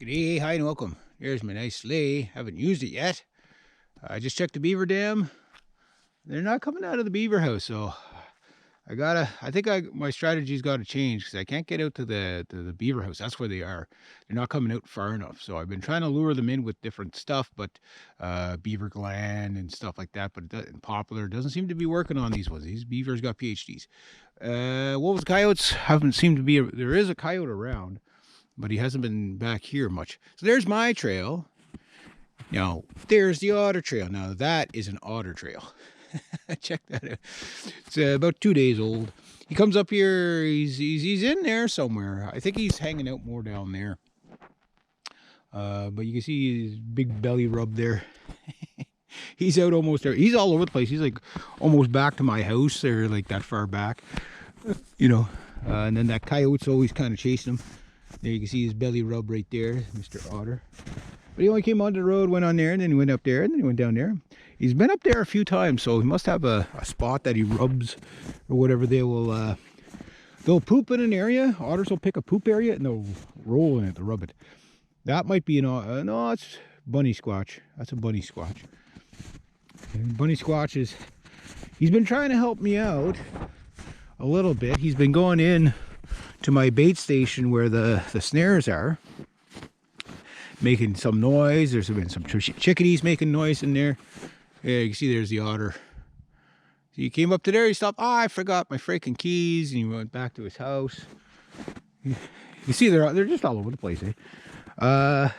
G'day, hi and welcome. There's my nice sleigh. Haven't used it yet. I just checked the beaver dam. They're not coming out of the beaver house, so I think my strategy's got to change because I can't get out to the beaver house. That's where they are. They're not coming out far enough. So I've been trying to lure them in with different stuff, but beaver gland and stuff like that. But poplar doesn't seem to be working on these ones. These beavers got PhDs. Wolves, coyotes haven't seemed to be. There is a coyote around, but he hasn't been back here much. So there's my trail. Now, there's the otter trail. Now, that is an otter trail. Check that out. It's about 2 days old. He comes up here. He's in there somewhere. I think he's hanging out more down there. But you can see his big belly rub there. He's out almost there. He's all over the place. He's like almost back to my house there, like that far back. You know, and then that coyote's always kind of chasing him. There you can see his belly rub right there, Mr. Otter. But he only came onto the road, went on there, and then he went up there, and then he went down there. He's been up there a few times, so he must have a spot that he rubs or whatever. They'll poop in an area. Otters will pick a poop area and they'll roll in it to rub it. That might be no, it's bunny squatch. That's a bunny squatch. And bunny squatch he's been trying to help me out a little bit. He's been going in to my bait station where the snares are, making some noise. There's been some chickadees making noise in there. Yeah, you can see there's the otter. So he came up to there, he stopped. Oh, I forgot my freaking keys, and he went back to his house. You see they're just all over the place, eh?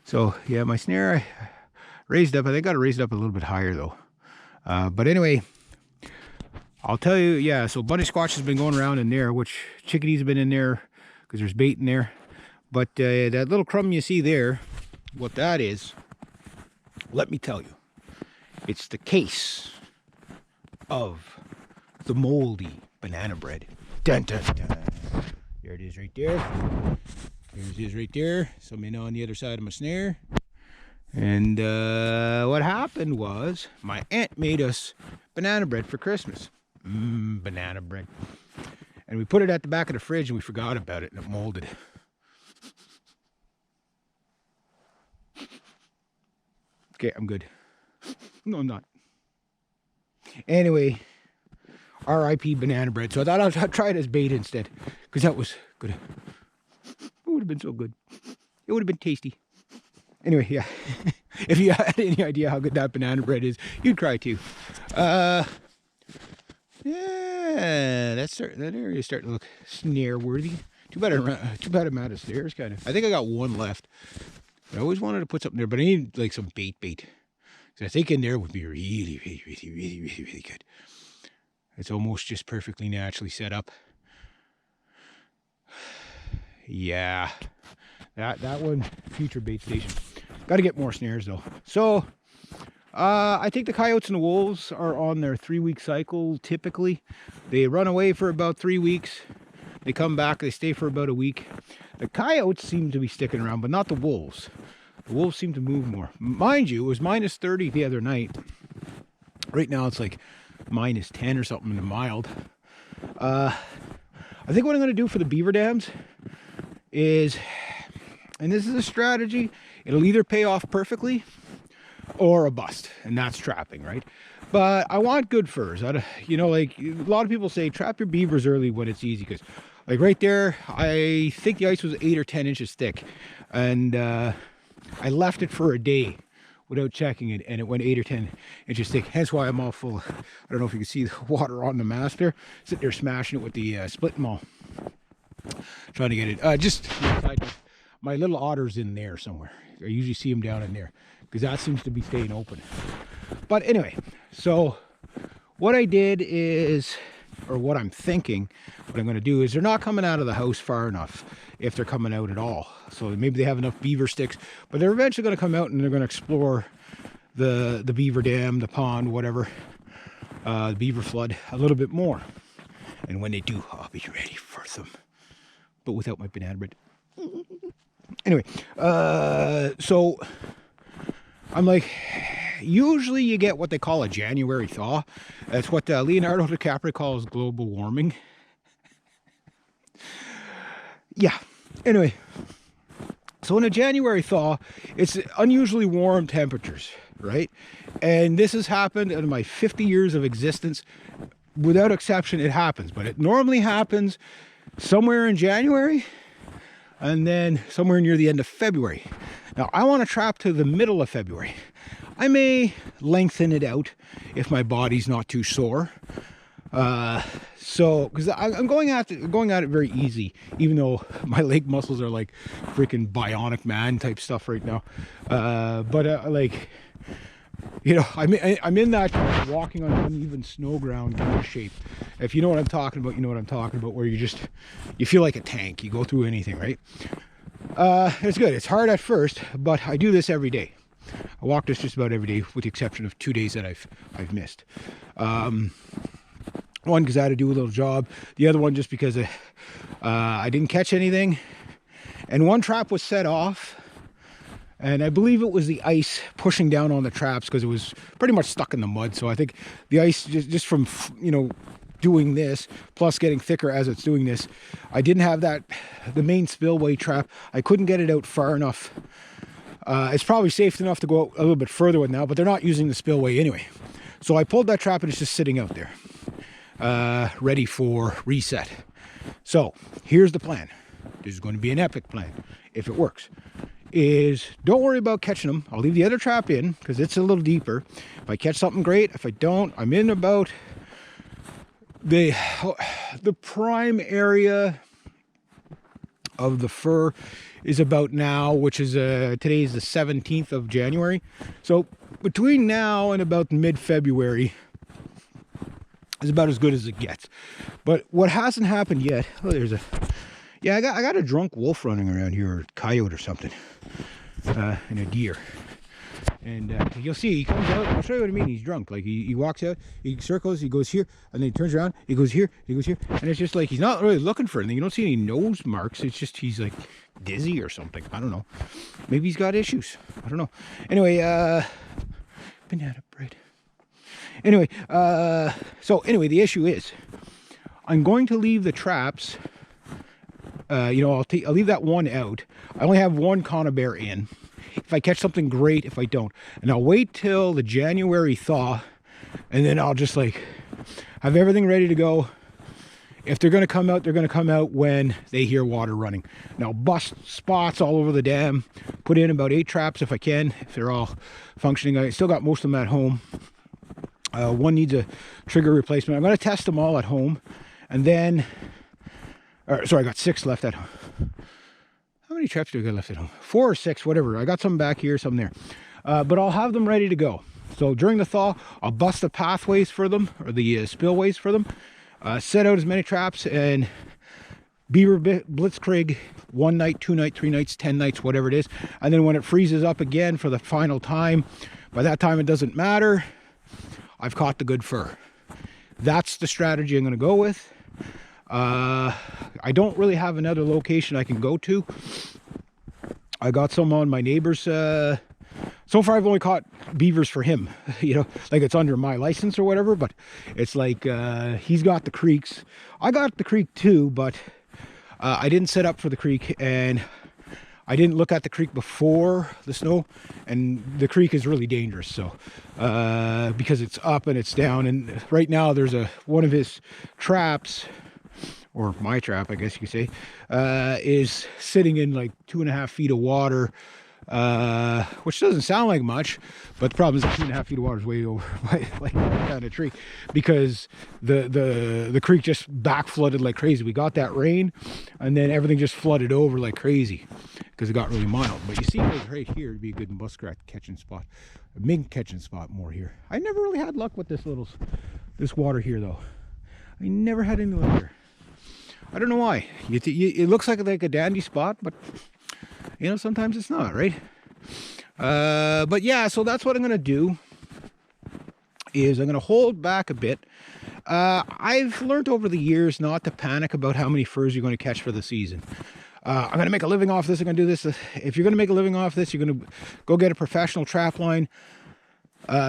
So yeah, my snare I raised up. I think I got to raise it up a little bit higher though. But anyway, I'll tell you, yeah, so bunny squatch has been going around in there, which chickadees have been in there because there's bait in there. But that little crumb you see there, what that is, let me tell you, it's the case of the moldy banana bread. Dun, dun, dun. There it is right there. There it is right there. Something on the other side of my snare. And what happened was my aunt made us banana bread for Christmas. Banana bread. And we put it at the back of the fridge and we forgot about it and it molded. Okay, I'm good. No, I'm not. Anyway, R.I.P. banana bread. So I thought I'd try it as bait instead, because that was good. It would have been so good. It would have been tasty. Anyway, yeah. If you had any idea how good that banana bread is, you'd cry too. Yeah, that area is starting to look snare worthy. Too bad I'm out of snares, kind of. I think I got one left. I always wanted to put something there, but I need like some bait. So I think in there would be really good. It's almost just perfectly naturally set up. Yeah, that one, future bait station. Got to get more snares though. So I think the coyotes and the wolves are on their 3-week cycle typically. They run away for about 3 weeks. They come back, they stay for about a week. The coyotes seem to be sticking around, but not the wolves. The wolves seem to move more. Mind you, it was minus 30 the other night. Right now it's like minus 10 or something in the mild. I think what I'm going to do for the beaver dams is, and this is a strategy, it'll either pay off perfectly or a bust, and that's trapping, right? But I want good furs. You know, like a lot of people say, trap your beavers early when it's easy, because like right there, I think the ice was 8 or 10 inches thick, and I left it for a day without checking it, and it went 8 or 10 inches thick. Hence why I'm all full. I don't know if you can see the water on the mast there. Sitting there smashing it with the split maul, trying to get it. Just my little otter's in there somewhere. I usually see him down in there because that seems to be staying open. But anyway, so what I did is, or what I'm thinking, what I'm going to do is, they're not coming out of the house far enough, if they're coming out at all. So maybe they have enough beaver sticks, but they're eventually going to come out and they're going to explore the beaver dam, the pond, whatever, the beaver flood a little bit more. And when they do, I'll be ready for them, but without my banana bread. Anyway, so I'm like, usually you get what they call a January thaw. That's what Leonardo DiCaprio calls global warming. Yeah. Anyway, So in a January thaw, it's unusually warm temperatures, right? And this has happened in my 50 years of existence. Without exception, it happens. But it normally happens somewhere in January and then somewhere near the end of February. Now, I want to trap to the middle of February. I may lengthen it out if my body's not too sore. So, because I'm going at it very easy, even though my leg muscles are like freaking bionic man type stuff right now. Like, you know, I'm in that walking on uneven snow ground kind of shape. If you know what I'm talking about, you know what I'm talking about, where you feel like a tank. You go through anything, right? It's good. It's hard at first, but I do this every day. I walk this just about every day, with the exception of 2 days that I've missed. One, because I had to do a little job. The other one, just because I didn't catch anything. And one trap was set off. And I believe it was the ice pushing down on the traps, because it was pretty much stuck in the mud. So I think the ice, just from, you know, doing this, plus getting thicker as it's doing this, I didn't have the main spillway trap. I couldn't get it out far enough. It's probably safe enough to go out a little bit further with now, but they're not using the spillway anyway. So I pulled that trap and it's just sitting out there, ready for reset. So here's the plan. This is going to be an epic plan if it works. Is don't worry about catching them. I'll leave the other trap in because it's a little deeper. If I catch something, great. If I don't, I'm in about the prime area of the fur is about now, which is today is the 17th of January. So between now and about mid-February is about as good as it gets. But what hasn't happened yet, oh, I got a drunk wolf running around here, or coyote or something, and a deer. And you'll see, he comes out, I'll show you what I mean, he's drunk. Like, he walks out, he circles, he goes here, and then he turns around, he goes here, he goes here. And it's just like, he's not really looking for anything. You don't see any nose marks. It's just, he's like dizzy or something. I don't know. Maybe he's got issues. I don't know. Anyway, banana bread. Anyway, the issue is, I'm going to leave the traps, you know, I'll leave that one out. I only have one conibear in. If I catch something, great. If I don't, and I'll wait till the January thaw, and then I'll just like have everything ready to go. If they're going to come out, they're going to come out when they hear water running. And I'll bust spots all over the dam, put in about 8 traps if I can, if they're all functioning. I still got most of them at home. One needs a trigger replacement. I'm going to test them all at home, and then, sorry, I got 6 left at home. How many traps do I got left at home? 4 or 6, whatever. I got some back here, some there. But I'll have them ready to go. So during the thaw, I'll bust the pathways for them, or the spillways for them. Set out as many traps, and beaver blitzkrieg 1 night, 2 nights, 3 nights, 10 nights, whatever it is. And then when it freezes up again for the final time, by that time it doesn't matter. I've caught the good fur. That's the strategy I'm going to go with. I don't really have another location I can go to. I got some on my neighbor's. So far I've only caught beavers for him, you know, like it's under my license or whatever, but it's like he's got the creeks. I got the creek too, but I didn't set up for the creek, and I didn't look at the creek before the snow, and the creek is really dangerous. So because it's up and it's down, and right now there's one of his traps, or my trap, I guess you could say, is sitting in like 2.5 feet of water, which doesn't sound like much, but the problem is that 2.5 feet of water is way over like down a tree, because the creek just back flooded like crazy. We got that rain, and then everything just flooded over like crazy because it got really mild. But you see, like right here, it'd be a good muskrat catching spot, a mink catching spot more here. I never really had luck with this water here though. I never had any luck here. I don't know why. It looks like a dandy spot, but you know, sometimes it's not, right? But yeah, so that's what I'm going to do, is I'm going to hold back a bit. I've learned over the years not to panic about how many furs you're going to catch for the season. I'm going to make a living off this. I'm going to do this. If you're going to make a living off this, you're going to go get a professional trap line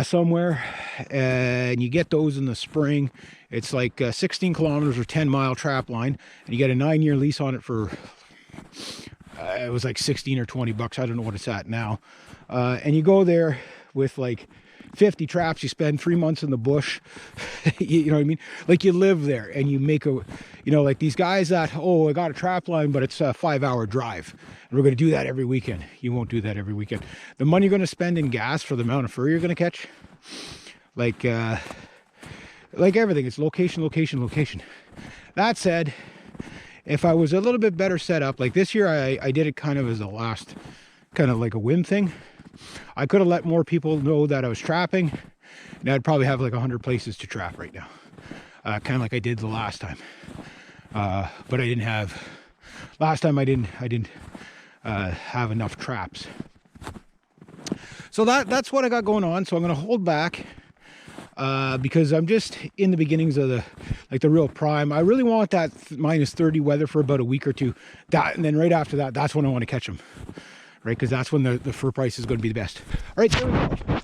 somewhere, and you get those in the spring. It's like 16 kilometers or 10-mile trap line, and you get a 9-year lease on it for it was like 16 or 20 bucks. I don't know what it's at now. And you go there with like 50 traps. You spend 3 months in the bush. You know what I mean? Like you live there and you make a, you know, like these guys that, oh, I got a trap line, but it's a 5-hour drive. And we're going to do that every weekend. You won't do that every weekend. The money you're going to spend in gas for the amount of fur you're going to catch, like everything, it's location, location, location. That said, if I was a little bit better set up, like this year, I did it kind of as a last, kind of like a whim thing. I could have let more people know that I was trapping, and I'd probably have like 100 places to trap right now. Kind of like I did the last time. But I didn't have, last time I didn't have enough traps. So that's what I got going on. So I'm going to hold back. Because I'm just in the beginnings of the real prime. I really want that -30 weather for about a week or two. And then right after that, that's when I want to catch them, right? Because that's when the fur price is going to be the best. All right, there we go.